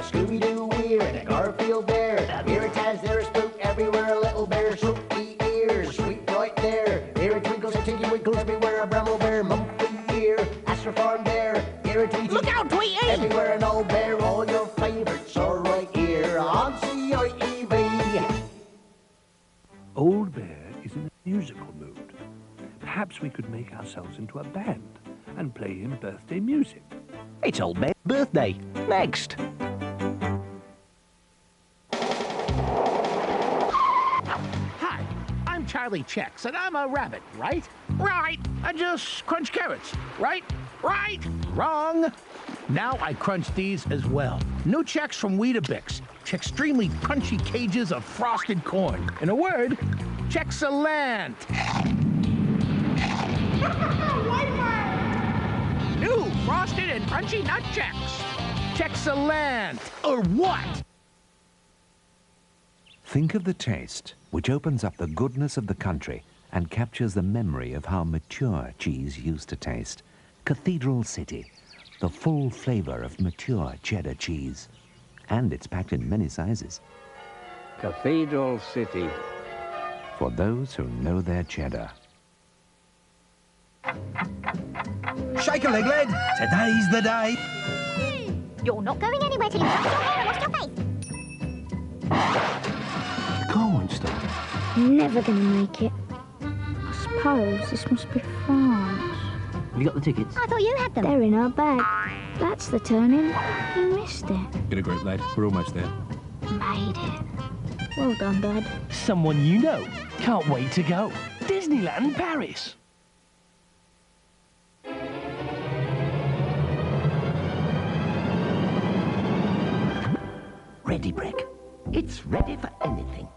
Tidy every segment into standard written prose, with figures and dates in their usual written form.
Scooby-Doo here and a Garfield there. Here it has there a spook everywhere, a little bear, silky ears, sweet right there. Here it twinkles and tinky winkles everywhere, a bramble bear, mumpy ear, Astor Farm bear. Here it Tweety. Look out, Tweety! Everywhere an old bear, all your favourites are right here on CITV. Old Bear is in a musical mood. Perhaps we could make ourselves into a band and play him birthday music. It's Old Bear's birthday. Next. Hi, I'm Charlie Chex, and I'm a rabbit, right? Right. I just crunch carrots, right? Right. Wrong. Now I crunch these as well. New Chex from Weetabix. Extremely crunchy cages of frosted corn. In a word, Chex-a-lant. New frosted and crunchy nut Chex. Chex-a-lant. Or what? Think of the taste, which opens up the goodness of the country and captures the memory of how mature cheese used to taste. Cathedral City, the full flavor of mature cheddar cheese. And it's packed in many sizes. Cathedral City. For those who know their cheddar. Shake a leg, lad. Today's the day. You're not going anywhere till you brush your hair and wash your face. Go on, Star. Never gonna make it. I suppose this must be France. Have you got the tickets? I thought you had them. They're in our bag. That's the turning. You missed it. Been a great lad. We're almost there. Made it. Well done, Dad. Someone you know. Can't wait to go. Disneyland Paris. Ready, Brick. It's ready for anything.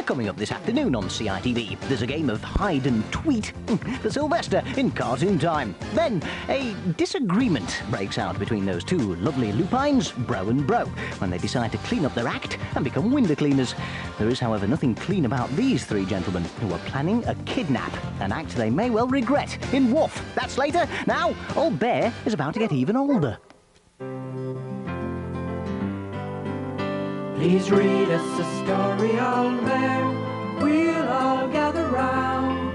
Coming up this afternoon on CITV, there's a game of hide and tweet for Sylvester in cartoon time. Then a disagreement breaks out between those two lovely lupines, Bro and Bro, when they decide to clean up their act and become window cleaners. There is, however, nothing clean about these three gentlemen who are planning a kidnap, an act they may well regret in Woof. That's later. Now, Old Bear is about to get even older. Please read us a story, Old Bear. We'll all gather round.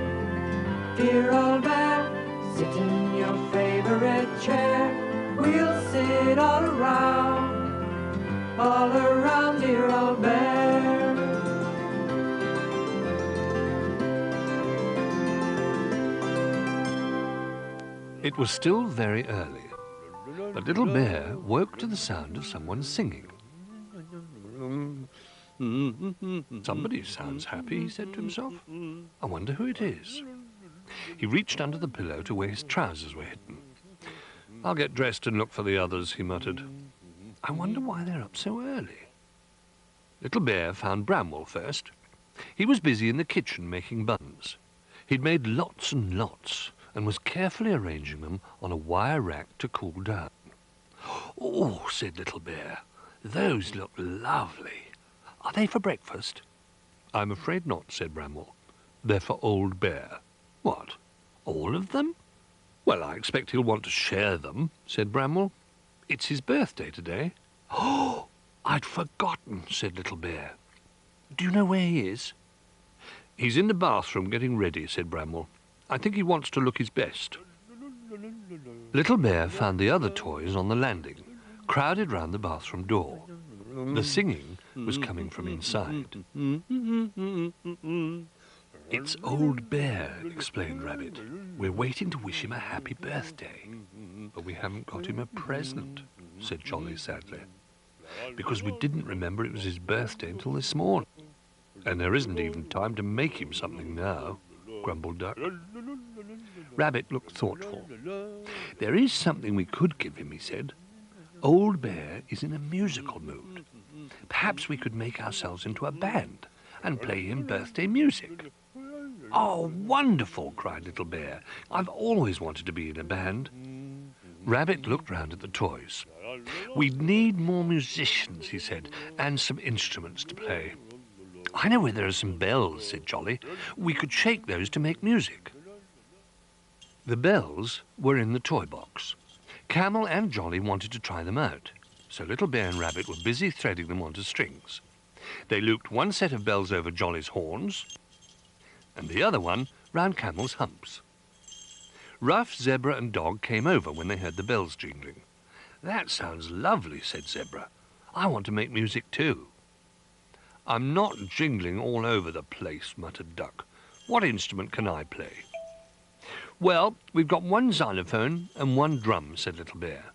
Dear Old Bear, sit in your favorite chair. We'll sit all around, dear Old Bear. It was still very early. The little bear woke to the sound of someone singing. Somebody sounds happy, he said to himself. I wonder who it is. He reached under the pillow to where his trousers were hidden. I'll get dressed and look for the others, he muttered. I wonder why they're up so early. Little Bear found Bramwell first. He was busy in the kitchen making buns. He'd made lots and lots and was carefully arranging them on a wire rack to cool down. Oh, said Little Bear, those look lovely. Are they for breakfast? I'm afraid not, said Bramwell. They're for Old Bear. What, all of them? Well, I expect he'll want to share them, said Bramwell. It's his birthday today. Oh, I'd forgotten, said Little Bear. Do you know where he is? He's in the bathroom getting ready, said Bramwell. I think he wants to look his best. Little Bear found the other toys on the landing, crowded round the bathroom door. The singing was coming from inside. It's Old Bear, explained Rabbit. We're waiting to wish him a happy birthday. But we haven't got him a present, said Jolly sadly. Because we didn't remember it was his birthday until this morning. And there isn't even time to make him something now, grumbled Duck. Rabbit looked thoughtful. There is something we could give him, he said. Old Bear is in a musical mood. Perhaps we could make ourselves into a band and play him birthday music. Oh, wonderful, cried Little Bear. I've always wanted to be in a band. Rabbit looked round at the toys. We'd need more musicians, he said, and some instruments to play. I know where there are some bells, said Jolly. We could shake those to make music. The bells were in the toy box. Camel and Jolly wanted to try them out, so Little Bear and Rabbit were busy threading them onto strings. They looped one set of bells over Jolly's horns, and the other one round Camel's humps. Rough, Zebra and Dog came over when they heard the bells jingling. "That sounds lovely," said Zebra. "I want to make music too." "I'm not jingling all over the place," muttered Duck. "What instrument can I play?" "Well, we've got one xylophone and one drum," said Little Bear.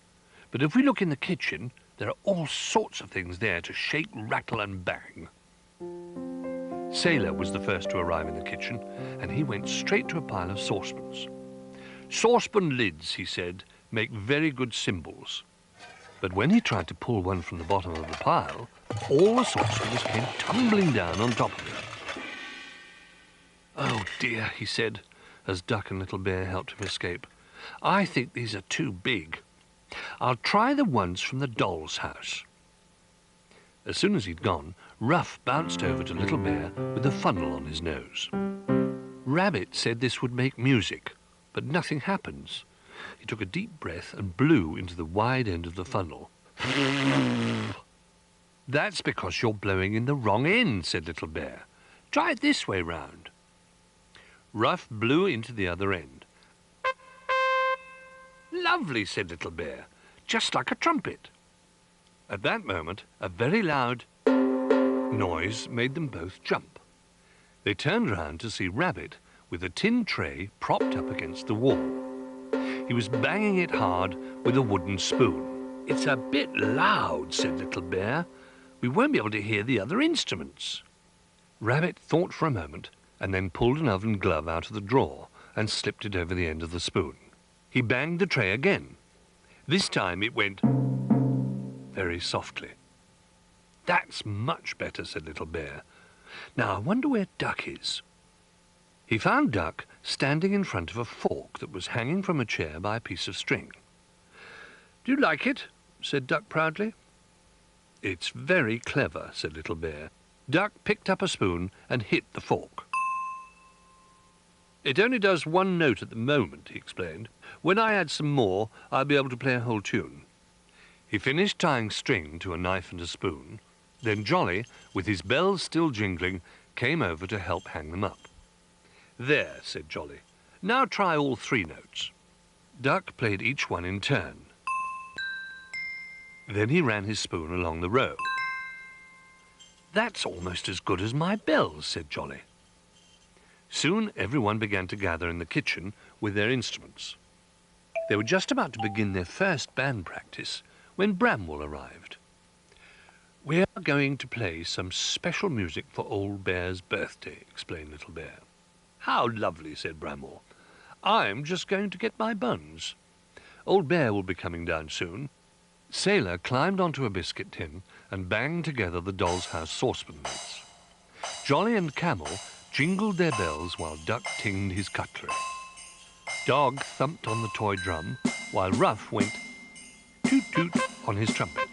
"But if we look in the kitchen, there are all sorts of things there to shake, rattle and bang." Sailor was the first to arrive in the kitchen, and he went straight to a pile of saucepans. "Saucepan lids," he said, "make very good cymbals." But when he tried to pull one from the bottom of the pile, all the saucepans came tumbling down on top of him. "Oh dear," he said, as Duck and Little Bear helped him escape. "I think these are too big. I'll try the ones from the doll's house." As soon as he'd gone, Rough bounced over to Little Bear with a funnel on his nose. Rabbit said this would make music, but nothing happens. He took a deep breath and blew into the wide end of the funnel. "That's because you're blowing in the wrong end," said Little Bear. "Try it this way round." Rough blew into the other end. "Lovely," said Little Bear, "just like a trumpet." At that moment, a very loud noise made them both jump. They turned round to see Rabbit with a tin tray propped up against the wall. He was banging it hard with a wooden spoon. "It's a bit loud," said Little Bear. "We won't be able to hear the other instruments." Rabbit thought for a moment and then pulled an oven glove out of the drawer and slipped it over the end of the spoon. He banged the tray again. This time it went very softly. "That's much better," said Little Bear. "Now I wonder where Duck is." He found Duck standing in front of a fork that was hanging from a chair by a piece of string. "Do you like it?" said Duck proudly. "It's very clever," said Little Bear. Duck picked up a spoon and hit the fork. "It only does one note at the moment," he explained. "When I add some more, I'll be able to play a whole tune." He finished tying string to a knife and a spoon. Then Jolly, with his bells still jingling, came over to help hang them up. "There," said Jolly. "Now try all three notes." Duck played each one in turn. Then he ran his spoon along the row. "That's almost as good as my bells," said Jolly. Soon everyone began to gather in the kitchen with their instruments. They were just about to begin their first band practice when Bramwell arrived. "We're going to play some special music for Old Bear's birthday," explained Little Bear. "How lovely," said Bramwell. "I'm just going to get my buns. Old Bear will be coming down soon." Sailor climbed onto a biscuit tin and banged together the doll's house saucepan lids. Jolly and Camel jingled their bells while Duck tinged his cutlery. Dog thumped on the toy drum while Rough went toot-toot on his trumpet.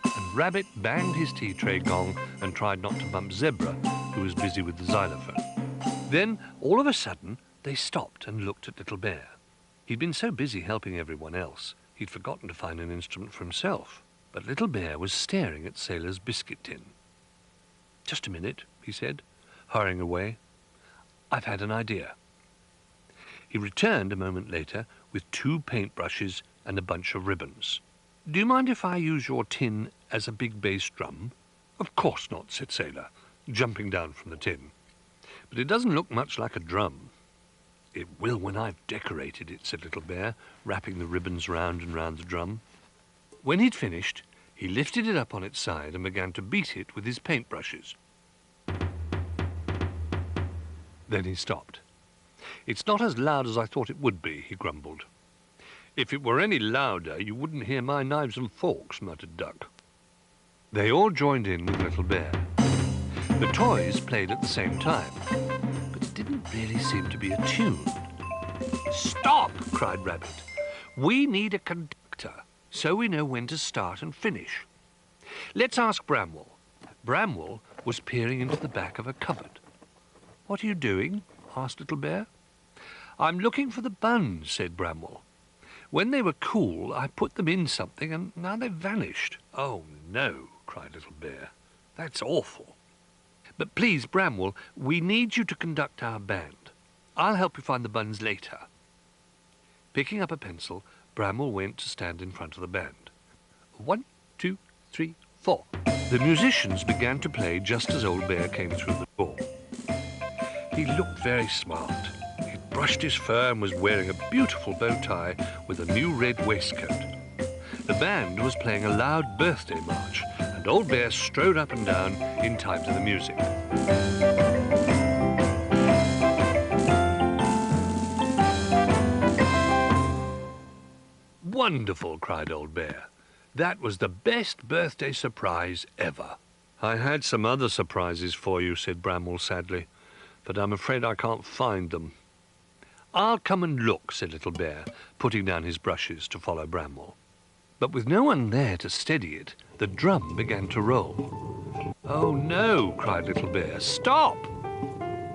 And Rabbit banged his tea tray gong and tried not to bump Zebra, who was busy with the xylophone. Then, all of a sudden, they stopped and looked at Little Bear. He'd been so busy helping everyone else, he'd forgotten to find an instrument for himself. But Little Bear was staring at Sailor's biscuit tin. "Just a minute," he said, hurrying away. "I've had an idea." He returned a moment later with 2 paintbrushes and a bunch of ribbons. "Do you mind if I use your tin as a big bass drum?" "Of course not," said Sailor, jumping down from the tin. "But it doesn't look much like a drum." "It will when I've decorated it," said Little Bear, wrapping the ribbons round and round the drum. When he'd finished, he lifted it up on its side and began to beat it with his paintbrushes. Then he stopped. "It's not as loud as I thought it would be," he grumbled. "If it were any louder, you wouldn't hear my knives and forks," muttered Duck. They all joined in with Little Bear. The toys played at the same time, but it didn't really seem to be a tune. "Stop!" cried Rabbit. "We need a conductor, so we know when to start and finish. Let's ask Bramwell." Bramwell was peering into the back of a cupboard. "What are you doing?" asked Little Bear. "I'm looking for the buns," said Bramwell. When they were cool, I put them in something and now they've vanished. Oh, no, cried Little Bear. That's awful. But please, Bramwell, we need you to conduct our band. I'll help you find the buns later. Picking up a pencil, Bramwell went to stand in front of the band. 1, 2, 3, 4. The musicians began to play just as Old Bear came through the door. He looked very smart. He'd brushed his fur and was wearing a beautiful bow tie with a new red waistcoat. The band was playing a loud birthday march, and Old Bear strode up and down in time to the music. Wonderful, cried Old Bear. That was the best birthday surprise ever. I had some other surprises for you, said Bramwell sadly, but I'm afraid I can't find them. I'll come and look, said Little Bear, putting down his brushes to follow Bramwell. But with no one there to steady it, the drum began to roll. Oh no, cried Little Bear, stop!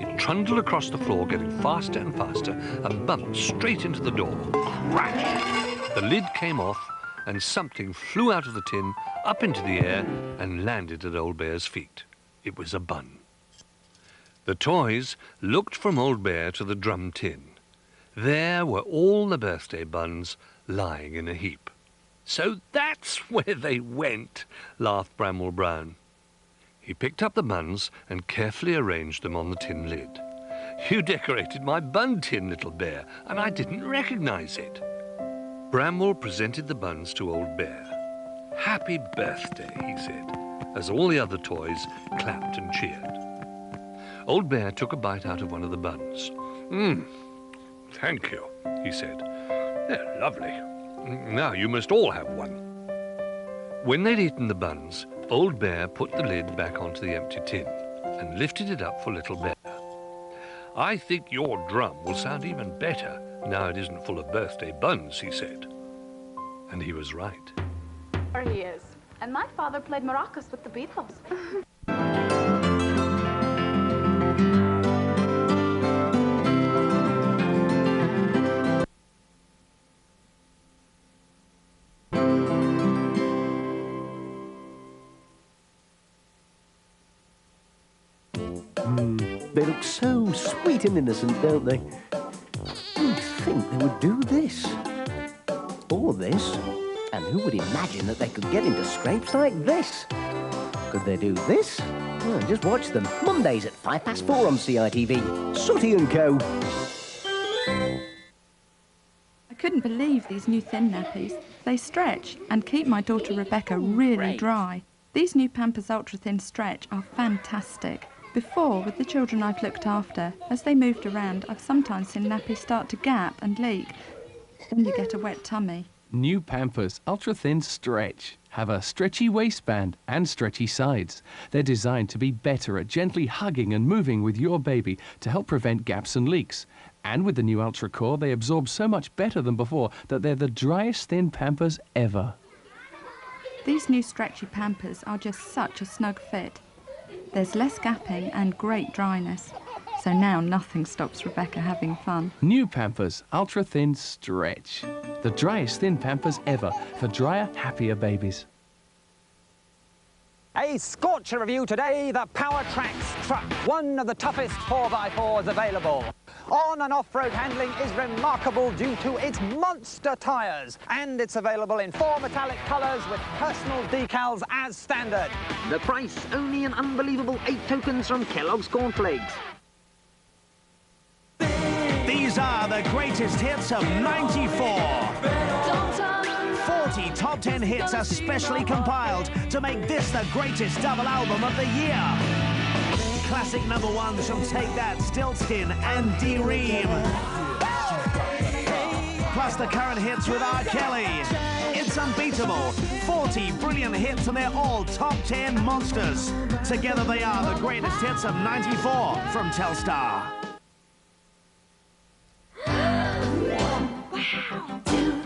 It trundled across the floor, getting faster and faster, and bumped straight into the door. Crash! The lid came off, and something flew out of the tin, up into the air, and landed at Old Bear's feet. It was a bun. The toys looked from Old Bear to the drum tin. There were all the birthday buns lying in a heap. So that's where they went, laughed Bramwell Brown. He picked up the buns and carefully arranged them on the tin lid. You decorated my bun tin, Little Bear, and I didn't recognize it. Bramwell presented the buns to Old Bear. Happy birthday, he said, as all the other toys clapped and cheered. Old Bear took a bite out of one of the buns. Thank you, he said. They're lovely. Now you must all have one. When they'd eaten the buns, Old Bear put the lid back onto the empty tin and lifted it up for Little Bear. I think your drum will sound even better now it isn't full of birthday buns, he said. And he was right. There he is. And my father played maracas with the Beatles. They look so sweet and innocent, don't they? You'd think they would do this. Or this. And who would imagine that they could get into scrapes like this? Could they do this? Well, just watch them. Mondays at 4:05 on CITV. Sooty and Co. I couldn't believe these new thin nappies. They stretch and keep my daughter Rebecca really dry. These new Pampers Ultra Thin Stretch are fantastic. Before, with the children I've looked after, as they moved around, I've sometimes seen nappies start to gap and leak. Then you get a wet tummy. New Pampers Ultra Thin Stretch have a stretchy waistband and stretchy sides. They're designed to be better at gently hugging and moving with your baby to help prevent gaps and leaks. And with the new Ultra Core, they absorb so much better than before that they're the driest thin Pampers ever. These new stretchy Pampers are just such a snug fit. There's less gapping and great dryness. So now nothing stops Rebecca having fun. New Pampers Ultra Thin Stretch. The driest thin Pampers ever for drier, happier babies. A scorcher review today, the Power Trax truck, one of the toughest 4x4s available. On and off-road handling is remarkable due to its monster tyres, and it's available in 4 metallic colours with personal decals as standard. The price, only an unbelievable 8 tokens from Kellogg's Cornflakes. These are the greatest hits of '94. 40 top 10 hits are specially compiled to make this the greatest double album of the year. Classic number ones from Take That, Stiltskin and D-Ream. Plus the current hits with R. Kelly. It's unbeatable. 40 brilliant hits and they're all top 10 monsters. Together they are the greatest hits of '94 from Telstar. Wow. 2,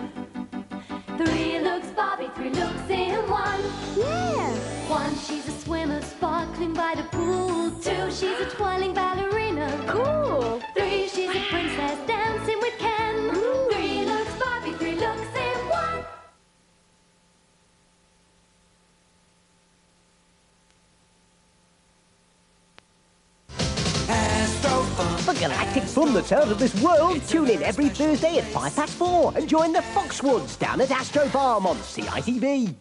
3 looks Bobby, 3 looks in 1. Yeah. 1, she's a swimmer sparkling by the pool. 2, she's a twirling ballerina. Cool. 3, she's a princess dancing with Ken. Ooh. 3 looks Bobby, 3 looks For galactic fun that's out of this world, tune in every Thursday at 4:05 and join the Foxwoods down at Astro Farm on CITV.